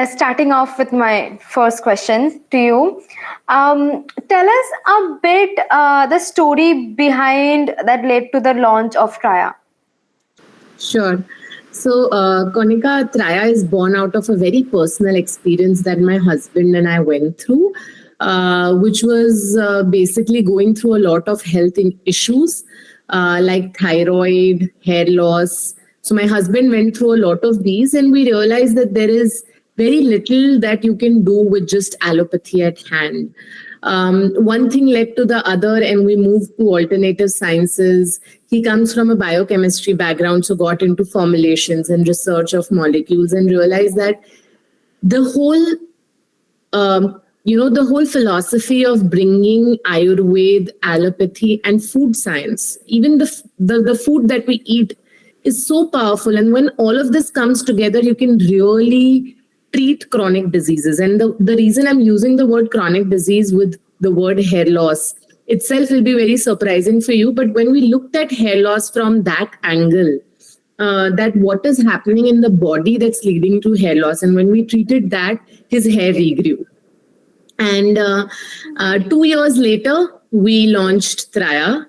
starting off with my first question to you. Tell us a bit the story behind that led to the launch of Traya. Sure. So, Konika, Traya is born out of a very personal experience that my husband and I went through, which was basically going through a lot of issues like thyroid, hair loss. So, my husband went through a lot of these, and we realized that there is very little that you can do with just allopathy at hand. One thing led to the other, and we moved to alternative sciences. He comes from a biochemistry background, so got into formulations and research of molecules, and realized that the whole the whole philosophy of bringing Ayurveda, allopathy, and food science, even the food that we eat, is so powerful. And when all of this comes together, you can really treat chronic diseases. And the reason I'm using the word chronic disease with the word hair loss itself will be very surprising for you. But when we looked at hair loss from that angle, that what is happening in the body that's leading to hair loss, and when we treated that, his hair regrew. And 2 years later, we launched Traya.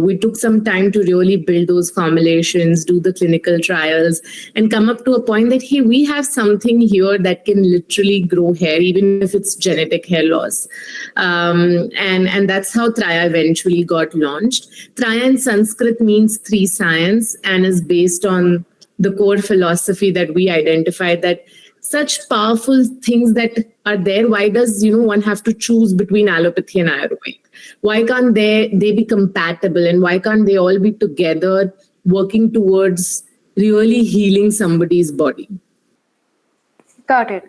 We took some time to really build those formulations, do the clinical trials, and come up to a point that, hey, we have something here that can literally grow hair, even if it's genetic hair loss. And that's how Traya eventually got launched. Traya in Sanskrit means three science and is based on the core philosophy that we identified, that such powerful things that are there, why does one have to choose between allopathy and Ayurveda? Why can't they be compatible, and why can't they all be together working towards really healing somebody's body? Got it.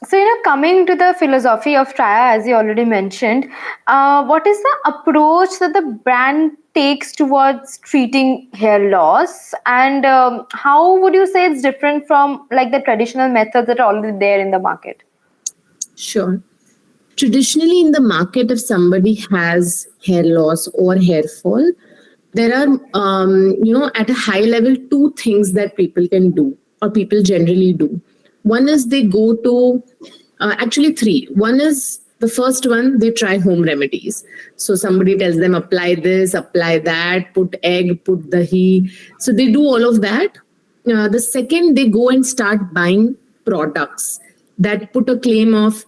So, coming to the philosophy of Traya, as you already mentioned, what is the approach that the brand takes towards treating hair loss, and how would you say it's different from like the traditional methods that are already there in the market? Sure. Traditionally in the market, if somebody has hair loss or hair fall, there are, at a high level, two things that people can do, or people generally do. One is they go to, actually three. One is, the first one, they try home remedies. So somebody tells them, apply this, apply that, put egg, put dahi. So they do all of that. The second, they go and start buying products that put a claim of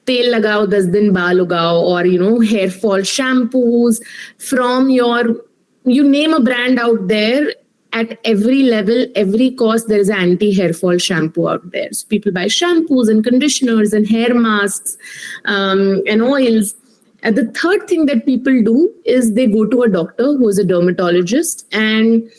tel lagao, 10 din baal ugao, or, hair fall shampoos from you name a brand out there. At every level, every cost, there is an anti-hair fall shampoo out there. So people buy shampoos and conditioners and hair masks and oils. And the third thing that people do is they go to a doctor who is a dermatologist, and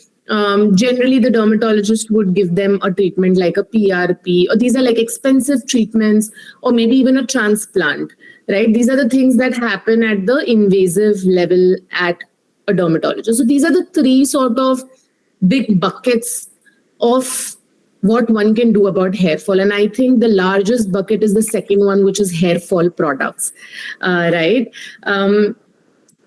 generally the dermatologist would give them a treatment like a PRP, or these are like expensive treatments, or maybe even a transplant, right? These are the things that happen at the invasive level at a dermatologist. So these are the three sort of big buckets of what one can do about hair fall. And I think the largest bucket is the second one, which is hair fall products, right? Now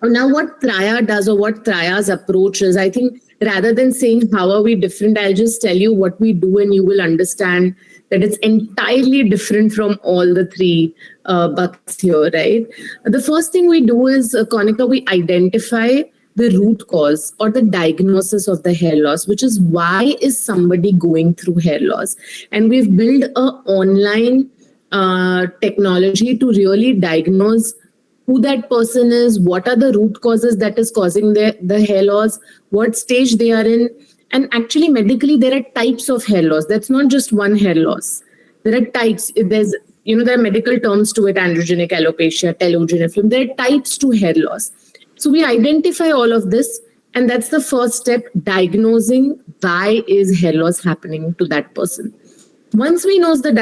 what Traya does, or what Traya's approach is, I think rather than saying how are we different, I'll just tell you what we do, and you will understand that it's entirely different from all the three buckets here, right? The first thing we do is, Konika, we identify the root cause or the diagnosis of the hair loss, which is why is somebody going through hair loss. And we've built a online technology to really diagnose who that person is, what are the root causes that is causing the hair loss, what stage they are in. And actually medically, there are types of hair loss. That's not just one hair loss. There are types. There are medical terms to it: androgenic alopecia, telogeneflume. There are types to hair loss. So we identify all of this, and that's the first step, diagnosing why is hair loss happening to that person. Once we know the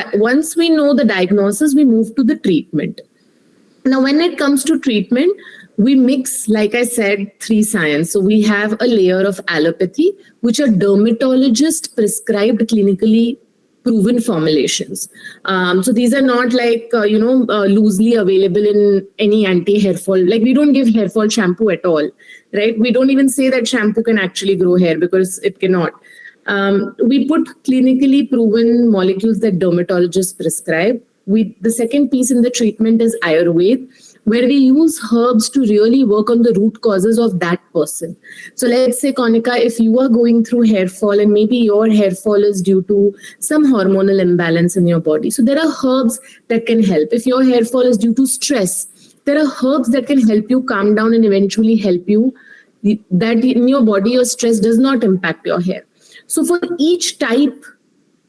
diagnosis, we move to the treatment. Now, when it comes to treatment, we mix, like I said, three science. So we have a layer of allopathy, which are dermatologist prescribed, clinically proven formulations. So these are not like, loosely available in any anti-hair fall. Like, we don't give hair fall shampoo at all, right? We don't even say that shampoo can actually grow hair, because it cannot. We put clinically proven molecules that dermatologists prescribe. The second piece in the treatment is Ayurveda, where we use herbs to really work on the root causes of that person. So let's say, Konika, if you are going through hair fall and maybe your hair fall is due to some hormonal imbalance in your body. So there are herbs that can help. If your hair fall is due to stress, there are herbs that can help you calm down and eventually help you that in your body your stress does not impact your hair. So for each type,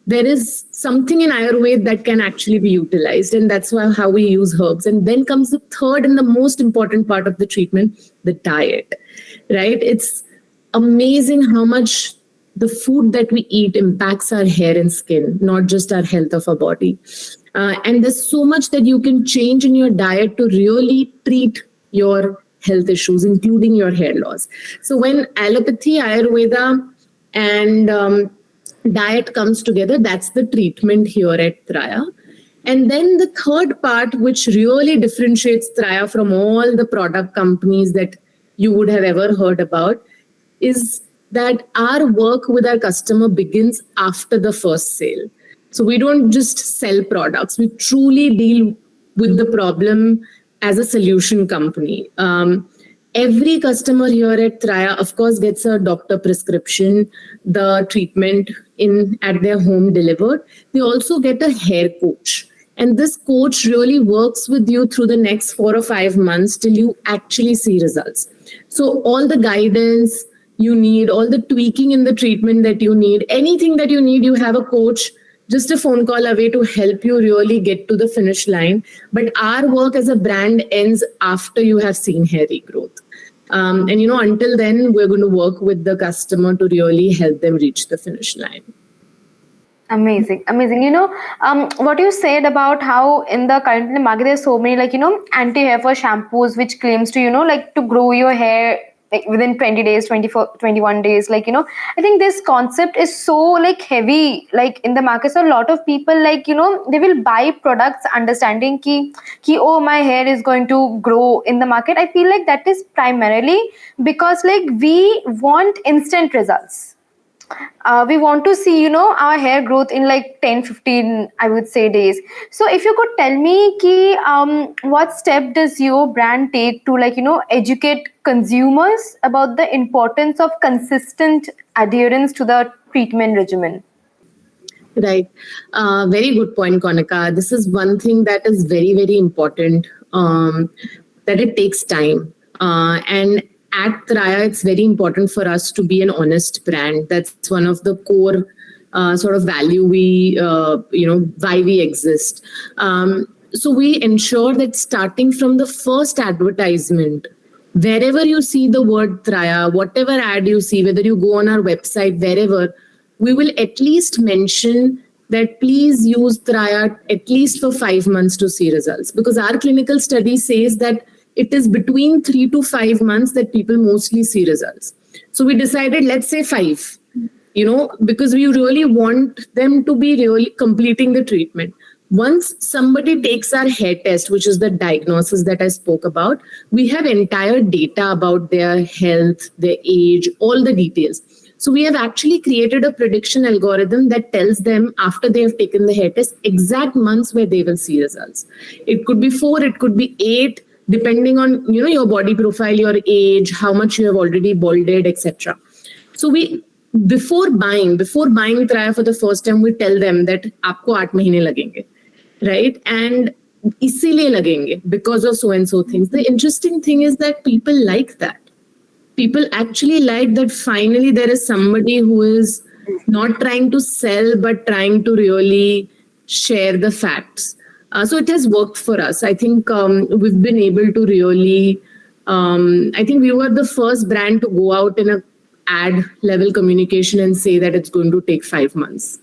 there is something in Ayurveda that can actually be utilized, and that's why how we use herbs. And then comes the third and the most important part of the treatment, the diet. Right? It's amazing how much the food that we eat impacts our hair and skin, not just our health of our body. And there's so much that you can change in your diet to really treat your health issues, including your hair loss. So when allopathy, Ayurveda, and diet comes together, that's the treatment here at Traya. And then the third part, which really differentiates Traya from all the product companies that you would have ever heard about, is that our work with our customer begins after the first sale. So we don't just sell products, we truly deal with the problem as a solution company. Every customer here at Traya, of course, gets a doctor prescription, the treatment in at their home delivered. They also get a hair coach. And this coach really works with you through the next 4 or 5 months till you actually see results. So all the guidance you need, all the tweaking in the treatment that you need, anything that you need, you have a coach just a phone call away to help you really get to the finish line. But our work as a brand ends after you have seen hair regrowth. And until then, we're going to work with the customer to really help them reach the finish line. Amazing, amazing. What you said about how in the currently market there's so many anti-hair fall shampoos which claims to to grow your hair like within 20 days, 24, 21 days. I think this concept is so heavy in the market. So a lot of people they will buy products understanding ki oh, my hair is going to grow in the market. I feel like that is primarily because we want instant results. We want to see our hair growth in 10, 15, I would say, days. So if you could tell me what step does your brand take to educate consumers about the importance of consistent adherence to the treatment regimen? Right. Very good point, Konika. This is one thing that is very, very important, that it takes time. And at Traya, it's very important for us to be an honest brand. That's one of the core sort of value why we exist. So we ensure that starting from the first advertisement, wherever you see the word Traya, whatever ad you see, whether you go on our website, wherever, we will at least mention that please use Traya at least for 5 months to see results. Because our clinical study says that it is between 3 to 5 months that people mostly see results. So we decided, let's say 5, because we really want them to be really completing the treatment. Once somebody takes our hair test, which is the diagnosis that I spoke about, we have entire data about their health, their age, all the details. So we have actually created a prediction algorithm that tells them after they have taken the hair test, exact months where they will see results. It could be 4, it could be 8, depending on your body profile, your age, how much you have already balded, etc. So we before buying Traya for the first time, we tell them that आपको 8 महीने लगेंगे, right? And इसीलिए लगेंगे because of so and so things. The interesting thing is that people like that. People actually like that finally there is somebody who is not trying to sell but trying to really share the facts. So it has worked for us. I think we've been able to really, I think we were the first brand to go out in a ad level communication and say that it's going to take 5 months.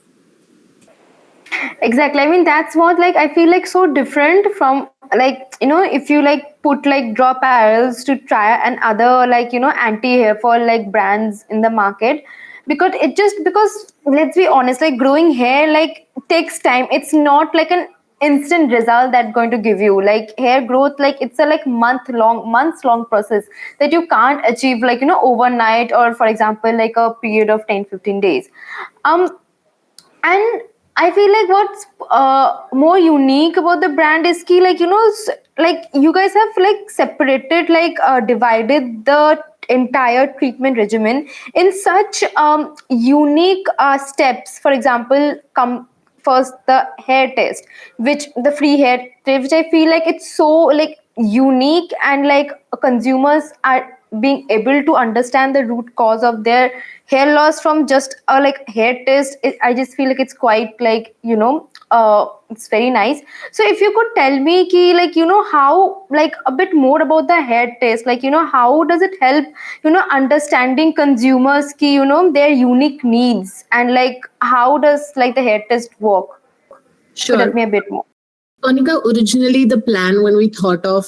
Exactly. I mean, that's what I feel so different from if you put drop arrows to try and other anti hair fall brands in the market, because it just because let's be honest, growing hair takes time. It's not an instant result that going to give you like hair growth. Like it's a like months long process that you can't achieve like overnight, or for example like a period of 10-15 days. um and I feel like what's more unique about the brand is key, like like you guys have like separated, like divided the entire treatment regimen in such unique steps. For example, come first the hair test, which the free hair test, which I feel like it's so like unique, and like consumers are being able to understand the root cause of their hair loss from just a like hair test. I just feel like it's quite like it's very nice. So if you could tell me ki, like how, like a bit more about the hair test, like how does it help understanding consumers ki their unique needs, and like how does like the hair test work? If you could Sure. tell me a bit more. Monica, originally the plan when we thought of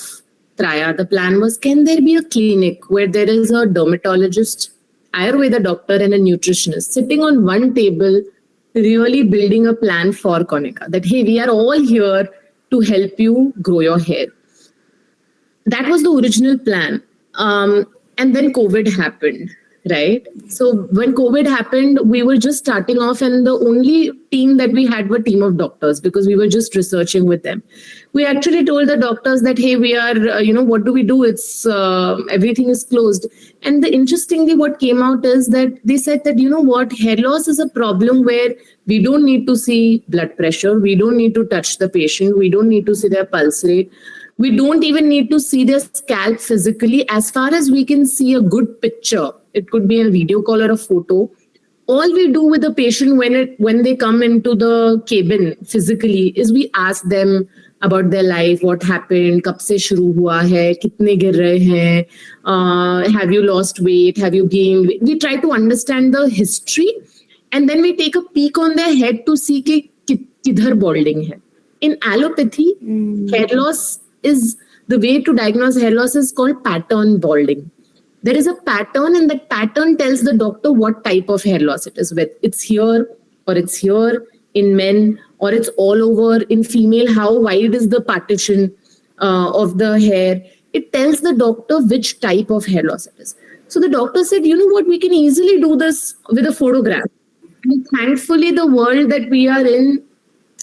Traya, the plan was, can there be a clinic where there is a dermatologist, Ayurveda doctor, and a nutritionist sitting on one table, really building a plan for Konica that, hey, we are all here to help you grow your hair. That was the original plan. And then COVID happened, right? So when COVID happened, we were just starting off, and the only team that we had were team of doctors because we were just researching with them. We actually told the doctors that, hey, we are, what do we do? It's everything is closed. And the interestingly, what came out is that they said that, you know what, hair loss is a problem where we don't need to see blood pressure, we don't need to touch the patient, we don't need to see their pulse rate, we don't even need to see their scalp physically. As far as we can see a good picture, it could be a video call or a photo. All we do with the patient when they come into the cabin physically is we ask them about their life, what happened, कब से शुरू हुआ है, कितने गिर रहे हैं, have you lost weight, have you gained weight. We try to understand the history, and then we take a peek on their head to see कि किधर balding है. In allopathy, hair loss is the way to diagnose hair loss is called pattern balding. There is a pattern, and that pattern tells the doctor what type of hair loss it is with. It's here or it's here in men, or it's all over in female. How wide is the partition of the hair? It tells the doctor which type of hair loss it is. So the doctor said, you know what, we can easily do this with a photograph. And thankfully, the world that we are in,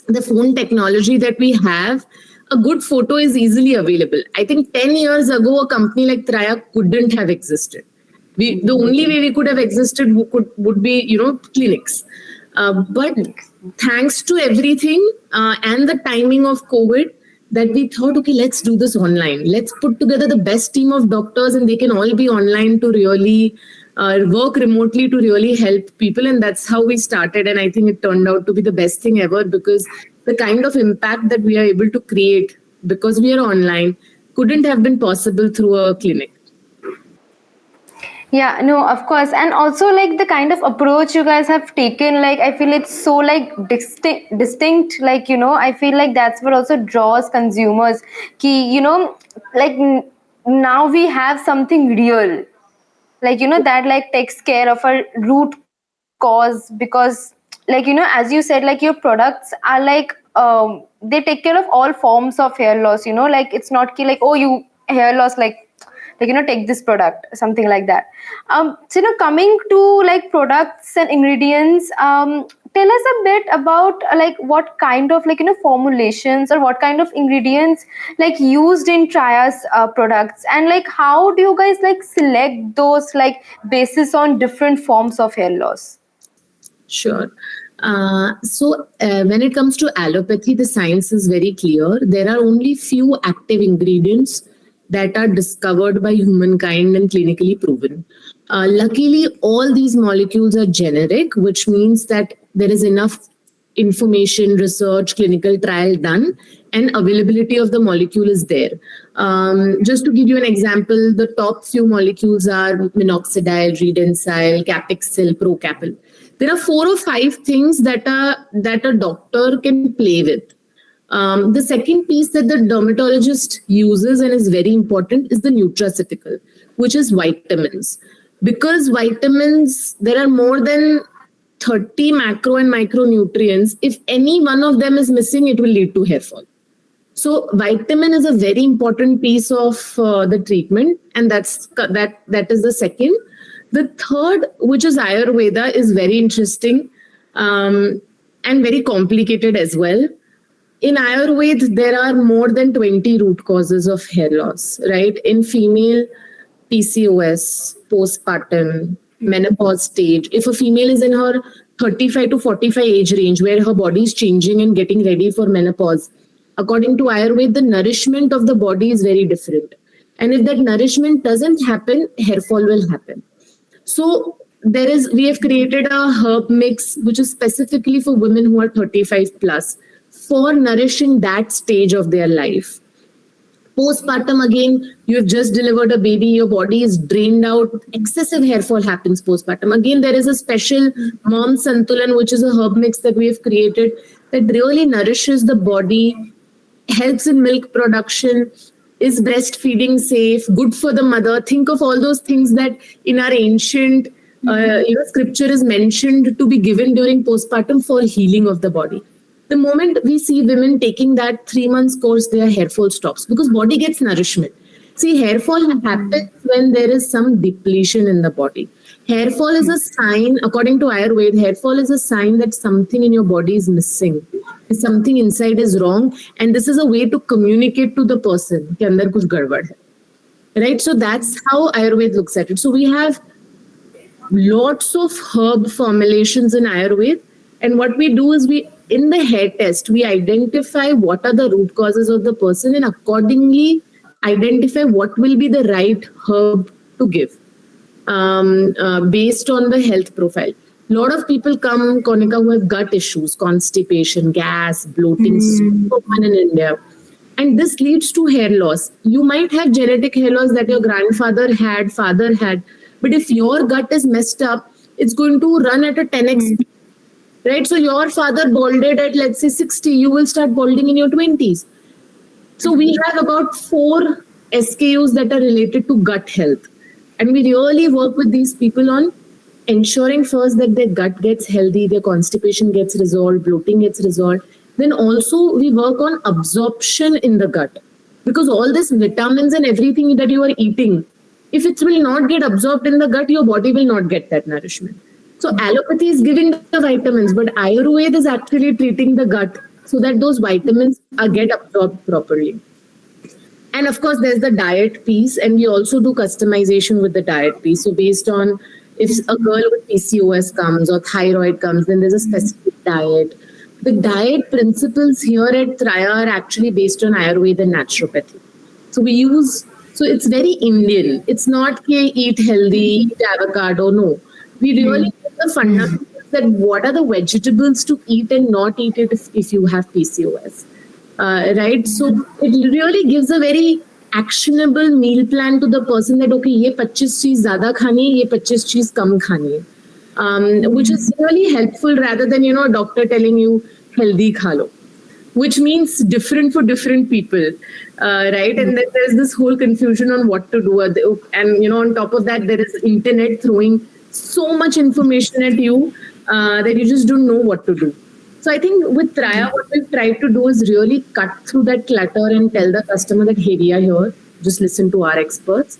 the phone technology that we have, a good photo is easily available. I think 10 years ago, a company like Traya couldn't have existed. The only way we could have existed would be, clinics. But thanks to everything and the timing of COVID, that we thought, okay, let's do this online. Let's put together the best team of doctors, and they can all be online to really work remotely to really help people. And that's how we started. And I think it turned out to be the best thing ever, because the kind of impact that we are able to create because we are online couldn't have been possible through a clinic. Yeah, no, of course. And also like the kind of approach you guys have taken, like I feel it's so like distinct, like I feel like that's what also draws consumers ki like now we have something real, like that like takes care of a root cause. Because like as you said, like your products are like they take care of all forms of hair loss, like it's not ki like, oh, you hair loss, like take this product, something like that. So coming to like products and ingredients, tell us a bit about like what kind of like formulations or what kind of ingredients like used in Traya's products, and like how do you guys like select those like basis on different forms of hair loss? Sure. So when it comes to allopathy, the science is very clear. There are only few active ingredients that are discovered by humankind and clinically proven. Luckily, all these molecules are generic, which means that there is enough information, research, clinical trial done, and availability of the molecule is there. Just to give you an example, the top few molecules are minoxidil, redensyl, capixyl, procapil. There are 4 or 5 things that a doctor can play with. The second piece that the dermatologist uses and is very important is the nutraceutical, which is vitamins. Because vitamins, there are more than 30 macro and micronutrients. If any one of them is missing, it will lead to hair fall. So vitamin is a very important piece of the treatment, and that is the second. The third, which is Ayurveda, is very interesting and very complicated as well. In Ayurveda, there are more than 20 root causes of hair loss, right? In female, PCOS, postpartum, menopause stage. If a female is in her 35 to 45 age range where her body is changing and getting ready for menopause, according to Ayurveda, the nourishment of the body is very different. And if that nourishment doesn't happen, hair fall will happen. So we have created a herb mix which is specifically for women who are 35 plus for nourishing that stage of their life. Postpartum, again, you have just delivered a baby, your body is drained out, excessive hair fall happens postpartum. Again, there is a special mom santulan, which is a herb mix that we have created that really nourishes the body, helps in milk production, is breastfeeding safe, good for the mother. Think of all those things that in our ancient scripture is mentioned to be given during postpartum for healing of the body. The moment we see women taking that 3 months course, their hair fall stops because body gets nourishment. See, hair fall happens when there is some depletion in the body. Hair fall is a sign, according to Ayurveda, hair fall is a sign that something in your body is missing. Something inside is wrong. And this is a way to communicate to the person कि अंदर कुछ गड़बड़ है. Right? So that's how Ayurveda looks at it. So we have lots of herb formulations in Ayurveda. And what we do is in the hair test, we identify what are the root causes of the person and accordingly identify what will be the right herb to give based on the health profile. A lot of people come, Konika, who have gut issues, constipation, gas, bloating, so common in India. And this leads to hair loss. You might have genetic hair loss that your grandfather had, father had, but if your gut is messed up, it's going to run at a 10x speed. Right? So your father balded at, let's say, 60, you will start balding in your 20s. So we have about 4 SKUs that are related to gut health. And we really work with these people on ensuring first that their gut gets healthy, their constipation gets resolved, bloating gets resolved. Then also we work on absorption in the gut. Because all these vitamins and everything that you are eating, if it will not get absorbed in the gut, your body will not get that nourishment. So allopathy is giving the vitamins, but Ayurveda is actually treating the gut so that those vitamins get absorbed properly. And of course, there's the diet piece, and we also do customization with the diet piece. So based on if a girl with PCOS comes or thyroid comes, then there's a specific diet. The diet principles here at Traya are actually based on Ayurveda and naturopathy. So it's very Indian. It's not eat healthy, eat avocado. No, we really the fundamentals that what are the vegetables to eat and not eat it if you have PCOS. Right? So it really gives a very actionable meal plan to the person that, okay, ये 25 चीज ज़्यादा खानी है, ये 25 चीज कम खानी है. Which is really helpful rather than, a doctor telling you healthy खा लो. Which means different for different people, right? And then there's this whole confusion on what to do. And, on top of that, there is internet throwing so much information at you that you just don't know what to do. So I think with Traya, what we've tried to do is really cut through that clutter and tell the customer that, hey, we are here. Just listen to our experts.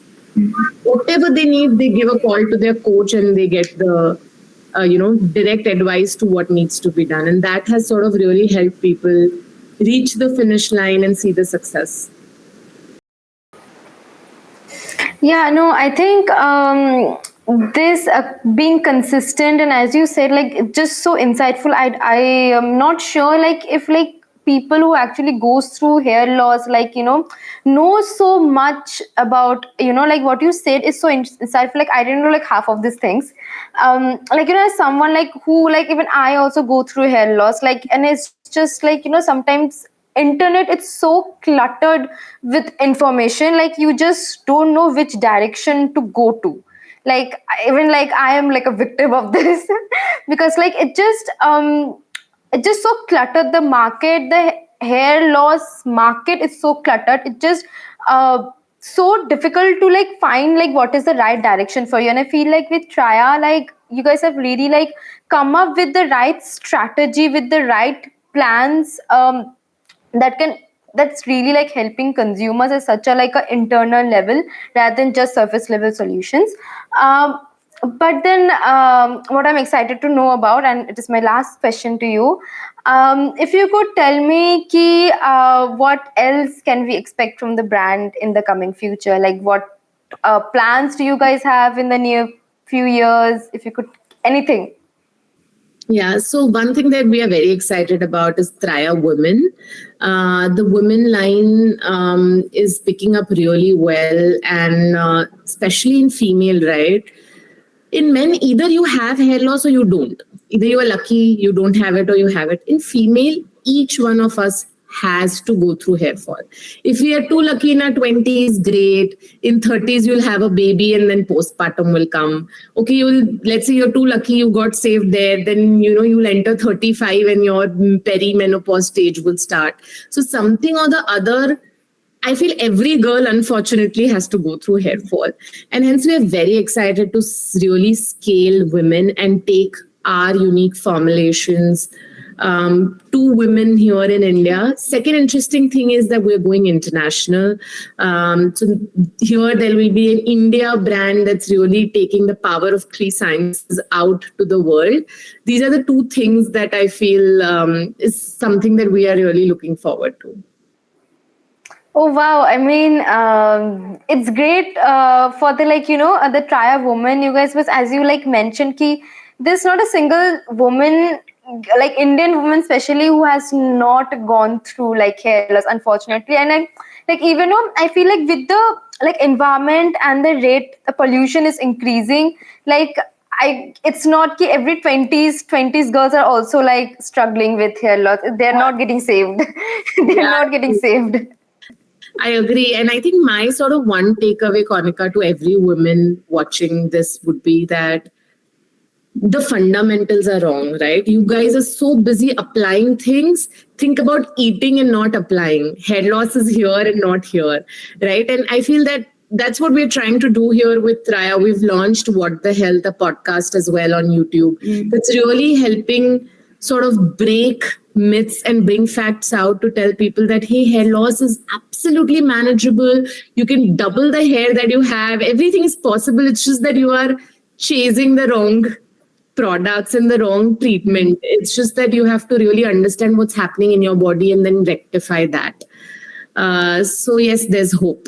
Whatever they need, they give a call to their coach and they get the, direct advice to what needs to be done. And that has sort of really helped people reach the finish line and see the success. Yeah, no, I think this being consistent and as you said, like just so insightful. I am not sure like if like people who actually goes through hair loss, like know so much about like what you said is so insightful. Like I didn't know like half of these things. Like as someone like who like even I also go through hair loss, like, and it's just like sometimes internet it's so cluttered with information, like you just don't know which direction to go to. Like even like I am like a victim of this because like it just so cluttered. The market, the hair loss market is so cluttered. It just so difficult to like find like what is the right direction for you. And I feel like with Traya, like you guys have really like come up with the right strategy, with the right plans, that can, that's really like helping consumers at such a like a internal level rather than just surface level solutions. But then what I'm excited to know about, and it is my last question to you, if you could tell me ki, what else can we expect from the brand in the coming future, like what plans do you guys have in the near few years, if you could, anything. Yeah, so one thing that we are very excited about is Traya Women. The women line is picking up really well, and especially in female, right? In men, either you have hair loss or you don't. Either you are lucky, you don't have it, or you have it. In female, each one of us has to go through hair fall. If we are too lucky in our 20s, great. In 30s, you'll have a baby and then postpartum will come. Okay, you'll, let's say you're too lucky, you got saved there, then you'll enter 35 and your perimenopause stage will start. So something or the other, I feel every girl, unfortunately, has to go through hair fall. And hence, we are very excited to really scale women and take our unique formulations to women here in India. Second interesting thing is that we're going international. So here there will be an India brand that's really taking the power of three sciences out to the world. These are the two things that I feel is something that we are really looking forward to. Oh wow! I mean, it's great for the like the Traya woman. You guys was, as you like mentioned, ki there's not a single woman, like Indian woman especially, who has not gone through like hair loss, unfortunately. And I like, even though I feel like with the like environment and the rate the pollution is increasing, like it's not ki every twenties girls are also like struggling with hair loss. They're not getting saved. They're Yeah, not getting saved. I agree. And I think my sort of one takeaway, Konika, to every woman watching this would be that the fundamentals are wrong, right? You guys are so busy applying things. Think about eating and not applying. Hair loss is here and not here, right? And I feel that that's what we're trying to do here with Traya. We've launched What the Health, a podcast as well on YouTube. That's really helping sort of break myths and bring facts out to tell people that, hey, hair loss is absolutely manageable. You can double the hair that you have. Everything is possible. It's just that you are chasing the wrong products and the wrong treatment. It's just that you have to really understand what's happening in your body and then rectify that. So yes, there's hope.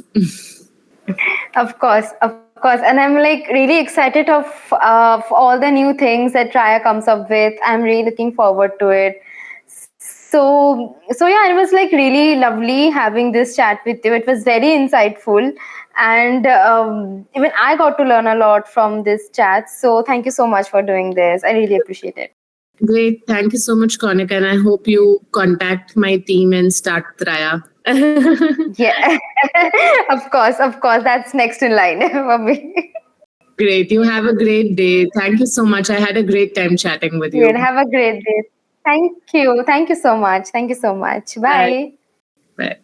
Of course, and I'm like really excited of all the new things that Traya comes up with. I'm really looking forward to it. So yeah, it was like really lovely having this chat with you. It was very insightful, and even I got to learn a lot from this chat. So thank you so much for doing this. I really appreciate it. Great. Thank you so much, Konika. And I hope you contact my team and start Traya. Yeah, of course, that's next in line for me. Great. You have a great day. Thank you so much. I had a great time chatting with Great. you. Have a great day. Thank you. Thank you so much. Thank you so much. Bye. Bye. Bye.